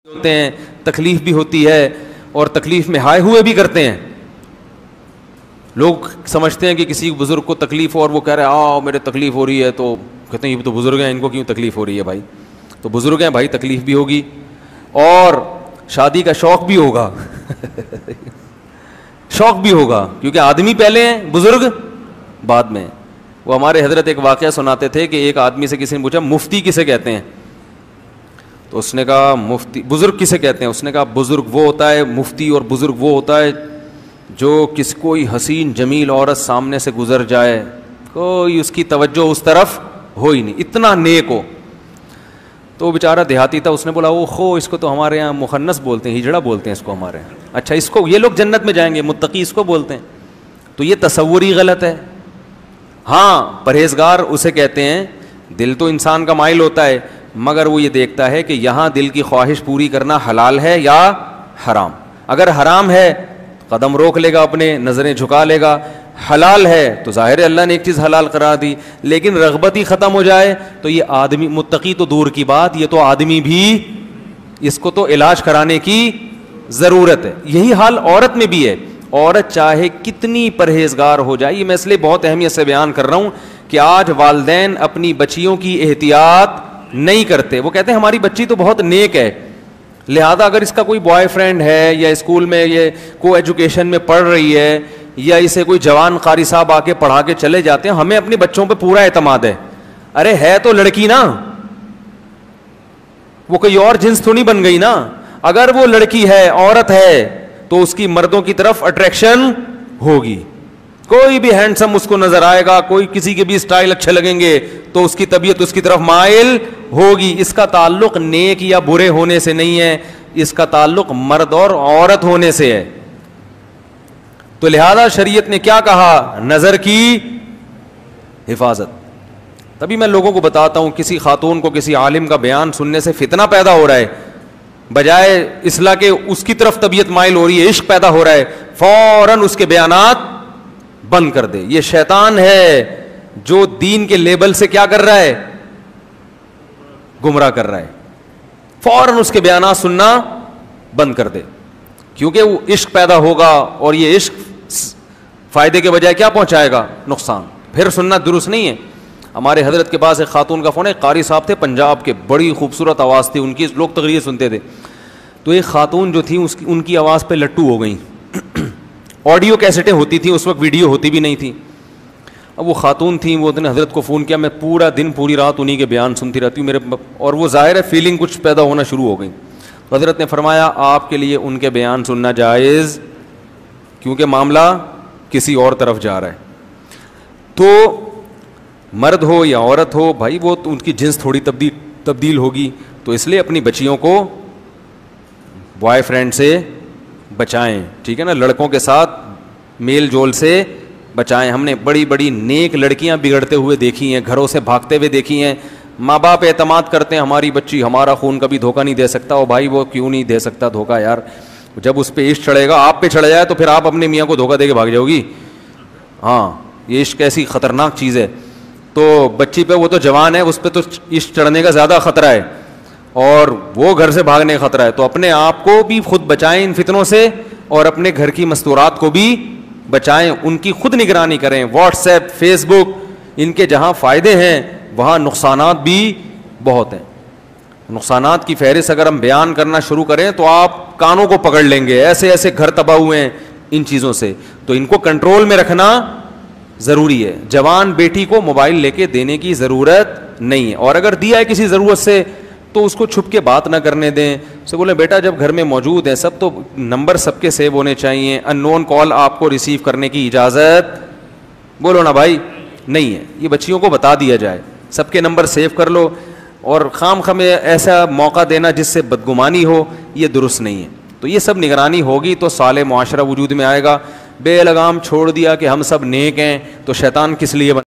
ہوتے ہیں, تکلیف بھی ہوتی ہے, اور تکلیف میں ہائے ہوئے بھی کرتے ہیں. لوگ سمجھتے ہیں کہ کسی بزرگ کو تکلیف ہو اور وہ کہہ رہے ہیں میرے تکلیف ہو رہی ہے, تو کہتے ہیں یہ تو بزرگ ہیں, ان کو کیوں تکلیف ہو رہی ہے بھائی. تو بزرگ ہیں بھائی, تکلیف بھی ہوگی اور شادی کا شوق بھی ہوگا شوق بھی ہوگا, کیونکہ آدمی پہلے ہیں, بزرگ بعد میں. وہ ہمارے حضرت ایک واقعہ سناتے تھے کہ ایک آدمی سے کسی نے پوچھا مفتی کسے کہتے ہیں, تو اس نے کہا مفتی, بزرگ کسے کہتے ہیں, اس نے کہا بزرگ وہ ہوتا ہے, مفتی اور بزرگ وہ ہوتا ہے جو کوئی حسین جمیل عورت سامنے سے گزر جائے, کوئی اس کی توجہ اس طرف ہو ہی نہیں, اتنا نیک ہو. تو بیچارہ دیہاتی تھا, اس نے بولا اس کو تو ہمارے یہاں مخنث بولتے ہیں, ہجڑا بولتے ہیں اس کو ہمارے یہاں. اچھا, اس کو یہ لوگ جنت میں جائیں گے, متقی اس کو بولتے ہیں. تو یہ تصور ہی غلط ہے. ہاں, پرہیزگار اسے کہتے ہیں, دل تو انسان کا مائل ہوتا ہے, مگر وہ یہ دیکھتا ہے کہ یہاں دل کی خواہش پوری کرنا حلال ہے یا حرام. اگر حرام ہے قدم روک لے گا, اپنے نظریں جھکا لے گا. حلال ہے تو ظاہر ہے اللہ نے ایک چیز حلال قرار دی, لیکن رغبت ہی ختم ہو جائے تو یہ آدمی, متقی تو دور کی بات, یہ تو آدمی بھی, اس کو تو علاج کرانے کی ضرورت ہے. یہی حال عورت میں بھی ہے. عورت چاہے کتنی پرہیزگار ہو جائے, یہ میں اس لیے بہت اہمیت سے بیان کر رہا ہوں کہ آج والدین اپنی بچیوں کی احتیاط نہیں کرتے. وہ کہتے ہیں ہماری بچی تو بہت نیک ہے, لہذا اگر اس کا کوئی بوائے فرینڈ ہے یا اسکول میں یہ کو ایجوکیشن میں پڑھ رہی ہے یا اسے کوئی جوان قاری صاحب آ کے پڑھا کے چلے جاتے ہیں, ہمیں اپنے بچوں پہ پورا اعتماد ہے. ارے ہے تو لڑکی نا, وہ کوئی اور جنس تھوڑی بن گئی نا. اگر وہ لڑکی ہے, عورت ہے, تو اس کی مردوں کی طرف اٹریکشن ہوگی. کوئی بھی ہینڈسم اس کو نظر آئے گا, کوئی کسی کے بھی اسٹائل اچھے لگیں گے تو اس کی طبیعت اس کی طرف مائل ہوگی. اس کا تعلق نیک یا برے ہونے سے نہیں ہے, اس کا تعلق مرد اور عورت ہونے سے ہے. تو لہذا شریعت نے کیا کہا, نظر کی حفاظت. تبھی میں لوگوں کو بتاتا ہوں, کسی خاتون کو کسی عالم کا بیان سننے سے فتنہ پیدا ہو رہا ہے, بجائے اصلاح کے اس کی طرف طبیعت مائل ہو رہی ہے, عشق پیدا ہو رہا ہے, فوراً اس کے بیانات بند کر دے. یہ شیطان ہے جو دین کے لیبل سے کیا کر رہا ہے, گمراہ کر رہا ہے. فوراً اس کے بیانات سننا بند کر دے, کیونکہ وہ عشق پیدا ہوگا اور یہ عشق فائدے کے بجائے کیا پہنچائے گا, نقصان. پھر سننا درست نہیں ہے. ہمارے حضرت کے پاس ایک خاتون کا فون ہے, قاری صاحب تھے پنجاب کے, بڑی خوبصورت آواز تھی ان کی, لوگ تقریر سنتے تھے. تو ایک خاتون جو تھی ان کی آواز پہ لٹو ہو گئیں. آڈیو کیسٹیں ہوتی تھیں اس وقت, ویڈیو ہوتی بھی نہیں تھی. اب وہ خاتون تھیں, وہ نے حضرت کو فون کیا, میں پورا دن پوری رات انہی کے بیان سنتی رہتی ہوں میرے, اور وہ ظاہر ہے فیلنگ کچھ پیدا ہونا شروع ہو گئی. تو حضرت نے فرمایا آپ کے لیے ان کے بیان سننا جائز, کیونکہ معاملہ کسی اور طرف جا رہا ہے. تو مرد ہو یا عورت ہو بھائی, وہ ان کی جنس تھوڑی تبدیل ہوگی, تو اس لیے اپنی بچیوں کو بوائے فرینڈ سے بچائیں, ٹھیک ہے نا, لڑکوں کے ساتھ میل جول سے بچائیں. ہم نے بڑی بڑی نیک لڑکیاں بگڑتے ہوئے دیکھی ہیں, گھروں سے بھاگتے ہوئے دیکھی ہیں. ماں باپ اعتماد کرتے ہیں ہماری بچی ہمارا خون کبھی دھوکہ نہیں دے سکتا. او بھائی وہ کیوں نہیں دے سکتا دھوکہ یار, جب اس پہ عشق چڑھے گا, آپ پہ چڑھ جائے تو پھر آپ اپنے میاں کو دھوکہ دے کے بھاگ جاؤ گی. ہاں, یہ عشق ایسی خطرناک چیز ہے. تو بچی پہ, وہ تو جوان ہے, اس پہ تو عشق چڑھنے کا زیادہ خطرہ ہے اور وہ گھر سے بھاگنے کا خطرہ ہے. تو اپنے آپ کو بھی خود بچائیں ان فتنوں سے, اور اپنے گھر کی مستورات کو بھی بچائیں, ان کی خود نگرانی کریں. واٹس ایپ, فیس بک, ان کے جہاں فائدے ہیں وہاں نقصانات بھی بہت ہیں. نقصانات کی فہرست اگر ہم بیان کرنا شروع کریں تو آپ کانوں کو پکڑ لیں گے, ایسے ایسے گھر تباہ ہوئے ہیں ان چیزوں سے. تو ان کو کنٹرول میں رکھنا ضروری ہے. جوان بیٹی کو موبائل لے کے دینے کی ضرورت نہیں ہے, اور اگر دیا ہے کسی ضرورت سے تو اس کو چھپ کے بات نہ کرنے دیں. اسے بولیں بیٹا جب گھر میں موجود ہیں سب, تو نمبر سب کے سیو ہونے چاہیے, ان نون کال آپ کو ریسیو کرنے کی اجازت, بولو نا بھائی, نہیں ہے. یہ بچیوں کو بتا دیا جائے, سب کے نمبر سیو کر لو, اور خام خمے ایسا موقع دینا جس سے بدگمانی ہو, یہ درست نہیں ہے. تو یہ سب نگرانی ہوگی تو صالح معاشرہ وجود میں آئے گا. بے لگام چھوڑ دیا کہ ہم سب نیک ہیں, تو شیطان کس لیے